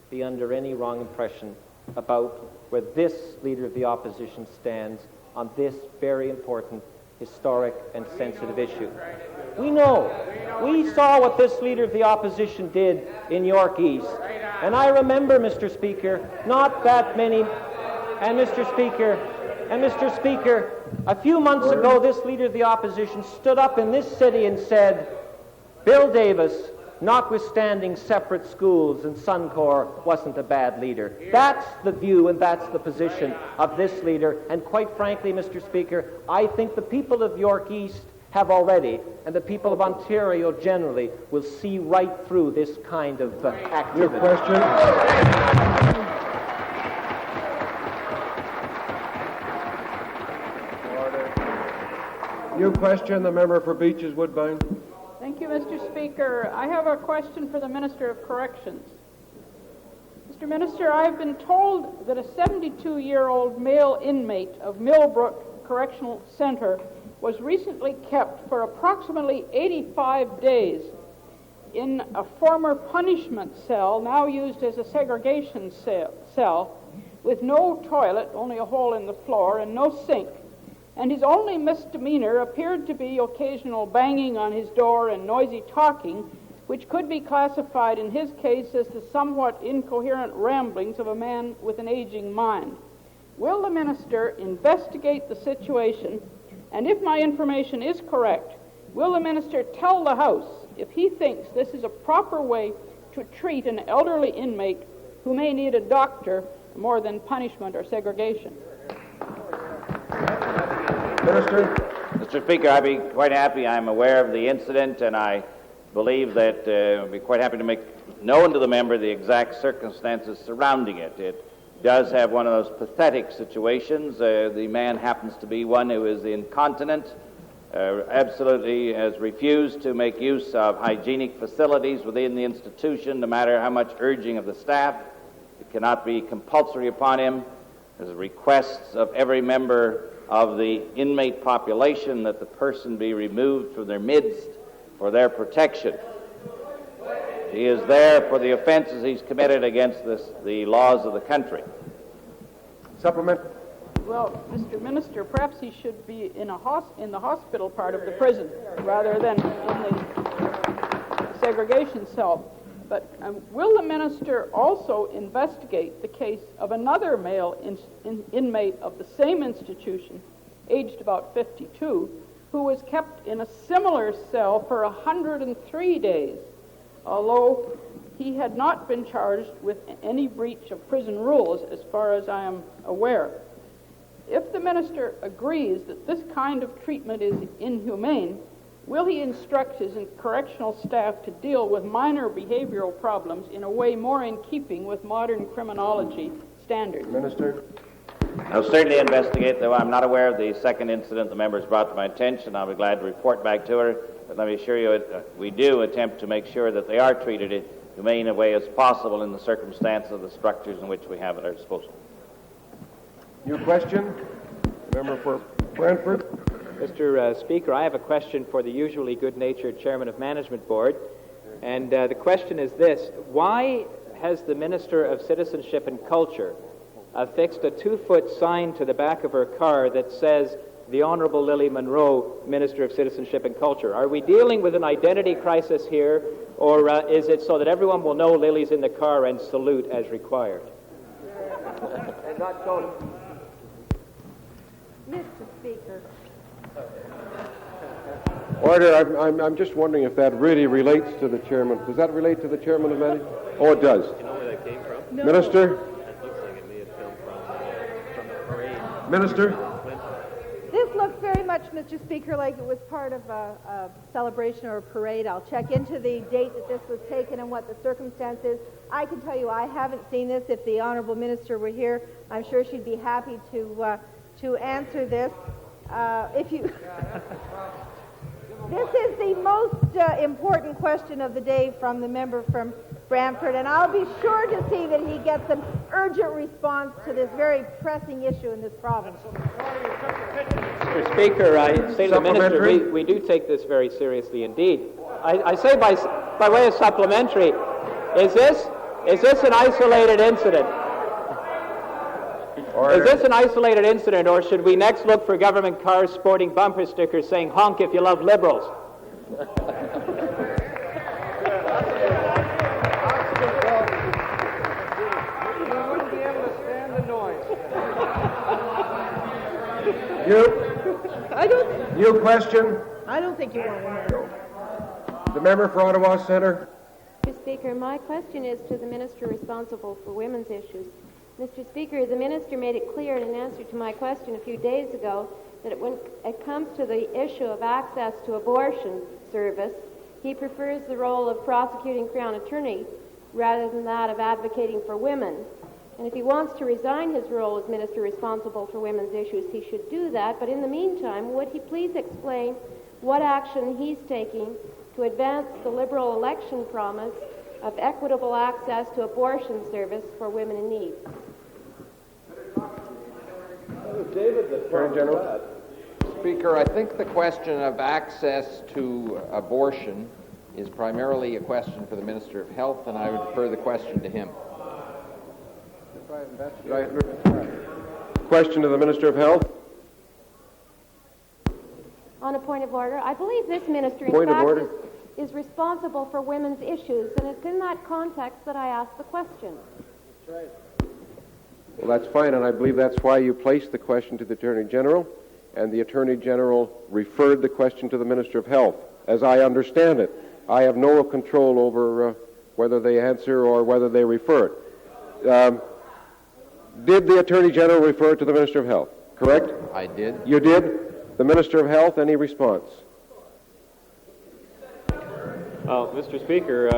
be under any wrong impression about where this Leader of the Opposition stands on this very important, historic, and sensitive issue. We know. We saw what this Leader of the Opposition did in York East. And I remember, Mr. Speaker, not that many, and Mr. Speaker, a few months ago, this Leader of the Opposition stood up in this city and said, Bill Davis, notwithstanding separate schools and Suncor, wasn't a bad leader. That's the view and that's the position of this leader. And quite frankly, Mr. Speaker, I think the people of York East have already, and the people of Ontario generally, will see right through this kind of activity. Your question. New question, the member for Beaches Woodbine. Thank you, Mr. Speaker. I have a question for the Minister of Corrections. Mr. Minister, I've been told that a 72-year-old male inmate of Millbrook Correctional Center was recently kept for approximately 85 days in a former punishment cell, now used as a segregation cell, with no toilet, only a hole in the floor, and no sink. And his only misdemeanor appeared to be occasional banging on his door and noisy talking, which could be classified in his case as the somewhat incoherent ramblings of a man with an aging mind. Will the minister investigate the situation, and if my information is correct, will the minister tell the House if he thinks this is a proper way to treat an elderly inmate who may need a doctor more than punishment or segregation? Minister. Mr. Speaker, I'd be quite happy. I'm aware of the incident, and I believe that I'd be quite happy to make known to the member the exact circumstances surrounding it. It does have one of those pathetic situations. The man happens to be one who is incontinent, absolutely has refused to make use of hygienic facilities within the institution, no matter how much urging of the staff. It cannot be compulsory upon him. There's requests of every member of the inmate population that the person be removed from their midst for their protection. He is there for the offenses he's committed against the laws of the country. Supplement. Well, Mr. Minister, perhaps he should be in the hospital part of the prison rather than in the segregation cell. But will the minister also investigate the case of another male inmate of the same institution, aged about 52, who was kept in a similar cell for 103 days, although he had not been charged with any breach of prison rules, as far as I am aware? If the minister agrees that this kind of treatment is inhumane, will he instruct his correctional staff to deal with minor behavioral problems in a way more in keeping with modern criminology standards? Minister. I'll certainly investigate, though I'm not aware of the second incident the member has brought to my attention. I'll be glad to report back to her. But let me assure you, we do attempt to make sure that they are treated in humane a way as possible in the circumstances of the structures in which we have at our disposal. New question. Member for Brantford. Mr. Speaker, I have a question for the usually good-natured Chairman of Management Board. And the question is this: why has the Minister of Citizenship and Culture affixed a 2-foot sign to the back of her car that says, "The Honourable Lily Munro, Minister of Citizenship and Culture"? Are we dealing with an identity crisis here, or is it so that everyone will know Lily's in the car and salute as required? And not Tony. Mr. Speaker. Order. I'm just wondering if that really relates to the chairman. Does that relate to the chairman of management? Oh, it does. Do you know where that came from? No. Minister? It looks like it may have come from the parade. Minister? This looks very much, Mr. Speaker, like it was part of a celebration or a parade. I'll check into the date that this was taken and what the circumstance is. I can tell you I haven't seen this. If the Honourable Minister were here, I'm sure she'd be happy to answer this. This is the most important question of the day from the member from Brantford, and I'll be sure to see that he gets an urgent response to this very pressing issue in this province. Mr. Speaker, I say to the Minister, we do take this very seriously indeed. I say by way of supplementary, is this an isolated incident? Is this an isolated incident, or should we next look for government cars sporting bumper stickers saying, "Honk if you love Liberals"? New question. I don't think you want to know. The member for Ottawa Centre. Mr. Speaker, my question is to the Minister responsible for women's issues. Mr. Speaker, the Minister made it clear in an answer to my question a few days ago that when it comes to the issue of access to abortion service, he prefers the role of prosecuting Crown Attorney rather than that of advocating for women. And if he wants to resign his role as Minister responsible for women's issues, he should do that. But in the meantime, would he please explain what action he's taking to advance the Liberal election promise of equitable access to abortion service for women in need? Attorney General. Speaker, I think the question of access to abortion is primarily a question for the Minister of Health, and I would refer the question to him. Question to the Minister of Health. On a point of order, I believe this minister, in fact, is responsible for women's issues, and it's in that context that I asked the question. That's right. Well, that's fine, and I believe that's why you placed the question to the Attorney General, and the Attorney General referred the question to the Minister of Health, as I understand it. I have no control over whether they answer or whether they refer it. Did the Attorney General refer it to the Minister of Health? Correct? I did. You did? The Minister of Health, any response? Mr. Speaker,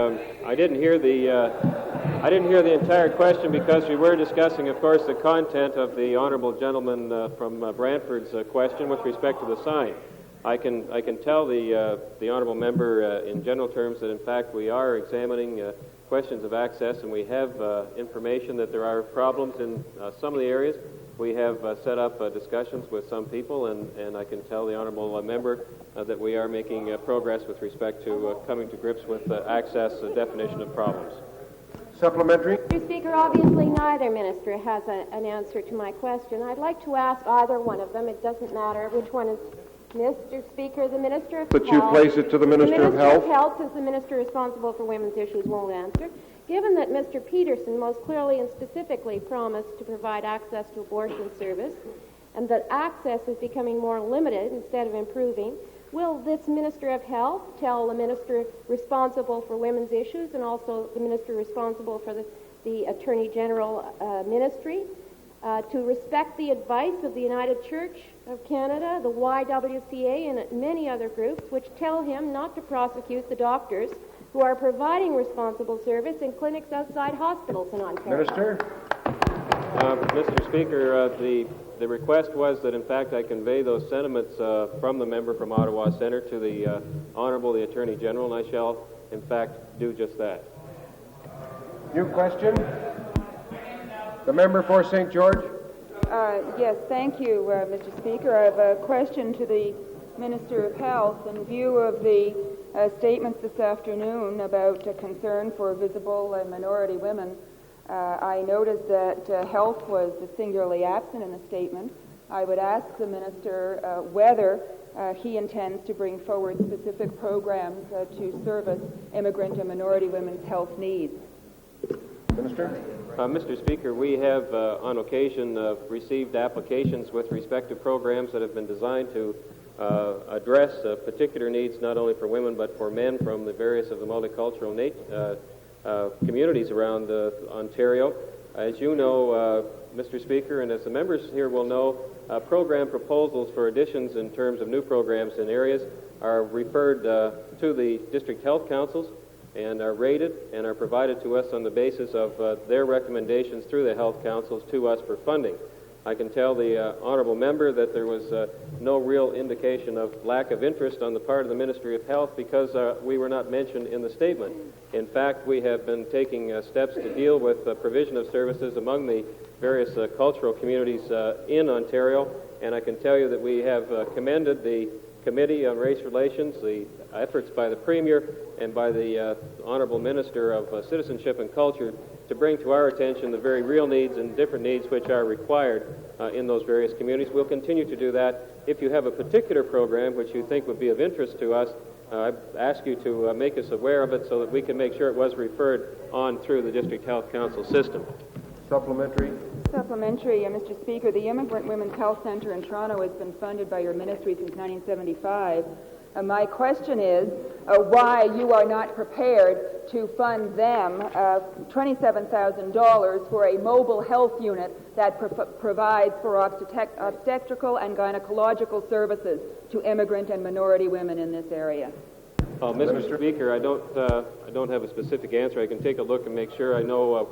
I didn't hear the entire question because we were discussing, of course, the content of the honourable gentleman from Brantford's question with respect to the sign. I can tell the honourable member in general terms that in fact we are examining questions of access, and we have information that there are problems in some of the areas. We have set up discussions with some people, and I can tell the honourable member that we are making progress with respect to coming to grips with access definition of problems. Supplementary. Mr. Speaker, obviously neither minister has an answer to my question. I'd like to ask either one of them. It doesn't matter which one is. Mr. Speaker, the Minister of Health... But you place it to the Minister of Health? The Minister of Health, as the Minister responsible for women's issues, won't answer. Given that Mr. Peterson most clearly and specifically promised to provide access to abortion service, and that access is becoming more limited instead of improving, will this Minister of Health tell the Minister responsible for women's issues and also the Minister responsible for the Attorney General Ministry to respect the advice of the United Church of Canada, the YWCA, and many other groups which tell him not to prosecute the doctors who are providing responsible service in clinics outside hospitals in Ontario? Minister? Mr. Speaker, the request was that in fact I convey those sentiments from the member from Ottawa Centre to the Honourable the Attorney General, and I shall in fact do just that. New question. The member for St. George. Yes, thank you, Mr. Speaker. I have a question to the Minister of Health. In view of the statements this afternoon about concern for visible and minority women, I noticed that health was singularly absent in the statement. I would ask the Minister whether he intends to bring forward specific programs to service immigrant and minority women's health needs. Minister? Mr. Speaker, we have on occasion received applications with respect to programs that have been designed to address particular needs not only for women but for men from the various of the multicultural communities around Ontario. As you know, Mr. Speaker, and as the members here will know, program proposals for additions in terms of new programs in areas are referred to the district health councils and are rated and are provided to us on the basis of their recommendations through the health councils to us for funding. I can tell the honourable member that there was no real indication of lack of interest on the part of the Ministry of Health because we were not mentioned in the statement. In fact, we have been taking steps to deal with provision of services among the various cultural communities in Ontario, and I can tell you that we have commended the Committee on Race Relations, the efforts by the Premier and by the Honourable Minister of Citizenship and Culture to bring to our attention the very real needs and different needs which are required in those various communities. We'll continue to do that. If you have a particular program which you think would be of interest to us, I ask you to make us aware of it so that we can make sure it was referred on through the District Health Council system. Supplementary. Mr. Speaker, the Immigrant Women's Health Centre in Toronto has been funded by your ministry since 1975. My question is why you are not prepared to fund them $27,000 for a mobile health unit that provides for obstetrical and gynecological services to immigrant and minority women in this area. Mr. Speaker, I don't have a specific answer. I can take a look and make sure I know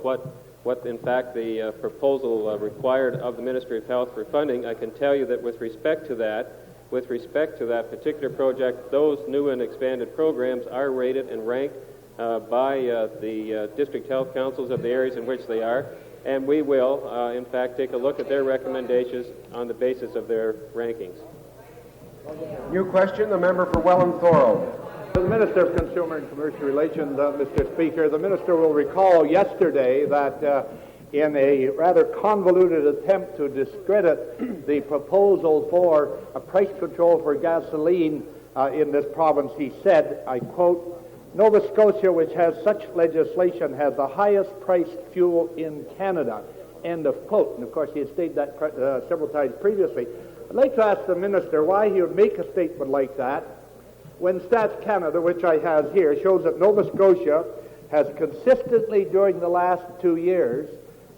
what in fact the proposal required of the Ministry of Health for funding. I can tell you that with respect to that particular project, those new and expanded programs are rated and ranked by the district health councils of the areas in which they are, and we will, in fact, take a look at their recommendations on the basis of their rankings. New question, the member for Welland Thorold. The Minister of Consumer and Commercial Relations, Mr. Speaker, the Minister will recall yesterday that in a rather convoluted attempt to discredit the proposal for a price control for gasoline in this province, he said, I quote, "Nova Scotia, which has such legislation, has the highest priced fuel in Canada," end of quote. And of course, he had stated that several times previously. I'd like to ask the Minister why he would make a statement like that when Stats Canada, which I have here, shows that Nova Scotia has consistently during the last 2 years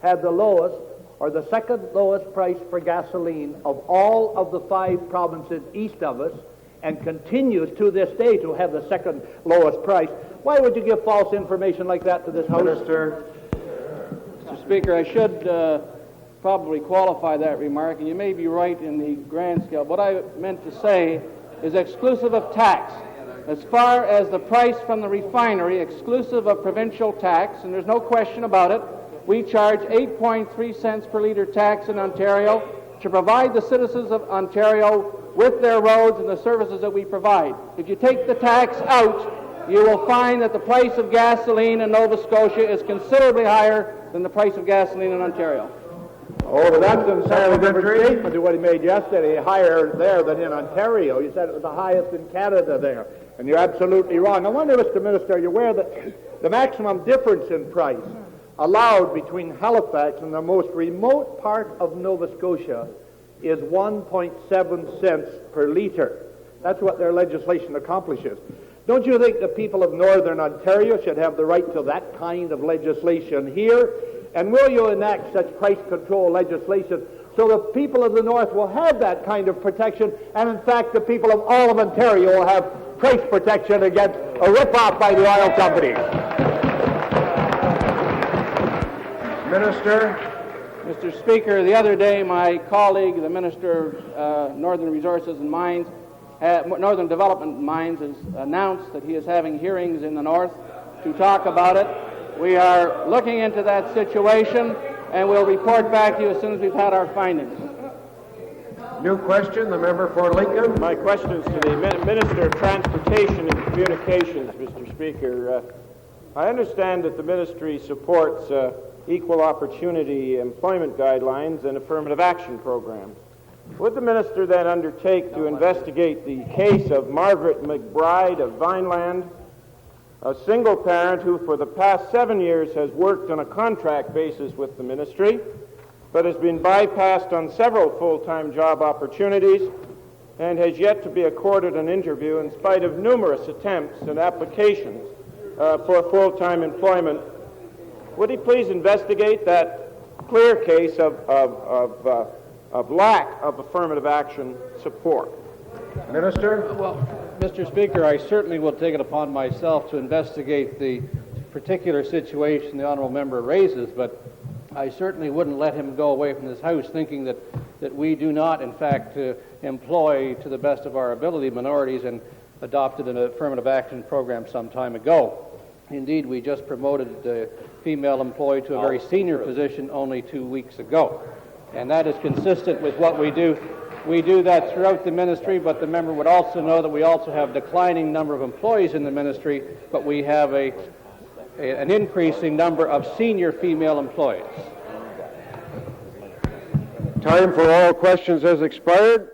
had the lowest or the second lowest price for gasoline of all of the 5 provinces east of us and continues to this day to have the second lowest price. Why would you give false information like that to this House? Minister. Mr. Speaker, I should probably qualify that remark, and you may be right in the grand scale. What I meant to say is exclusive of tax. As far as the price from the refinery, exclusive of provincial tax, and there's no question about it, we charge 8.3 cents per litre tax in Ontario to provide the citizens of Ontario with their roads and the services that we provide. If you take the tax out, you will find that the price of gasoline in Nova Scotia is considerably higher than the price of gasoline in Ontario. Oh, but that's an entirely different statement to what he made yesterday, higher there than in Ontario. He said it was the highest in Canada there, and you're absolutely wrong. I wonder, Mr. Minister, are you aware that the maximum difference in price allowed between Halifax and the most remote part of Nova Scotia is 1.7 cents per litre. That's what their legislation accomplishes. Don't you think the people of Northern Ontario should have the right to that kind of legislation here? And will you enact such price control legislation so the people of the North will have that kind of protection, and in fact the people of all of Ontario will have price protection against a rip-off by the oil companies? Minister. Mr. Speaker, the other day my colleague, the Minister of Northern Resources and Mines, Northern Development Mines, has announced that he is having hearings in the North to talk about it. We are looking into that situation, and we'll report back to you as soon as we've had our findings. New question, the member for Lincoln. My question is to the Minister of Transportation and Communications, Mr. Speaker. I understand that the ministry supports equal opportunity employment guidelines and affirmative action programs. Would the minister then undertake to investigate the case of Margaret McBride of Vineland, a single parent who for the past 7 years has worked on a contract basis with the ministry, but has been bypassed on several full-time job opportunities and has yet to be accorded an interview in spite of numerous attempts and applications for full-time employment? Would he please investigate that clear case of lack of affirmative action support? Minister? Well, Mr. Speaker, I certainly will take it upon myself to investigate the particular situation the honourable member raises, but I certainly wouldn't let him go away from this House thinking that we do not, in fact, employ to the best of our ability minorities and adopted an affirmative action program some time ago. Indeed, we just promoted a female employee to a very senior position only 2 weeks ago. And that is consistent with what we do. We do that throughout the ministry, but the member would also know that we also have a declining number of employees in the ministry, but we have an increasing number of senior female employees. Time for all questions has expired.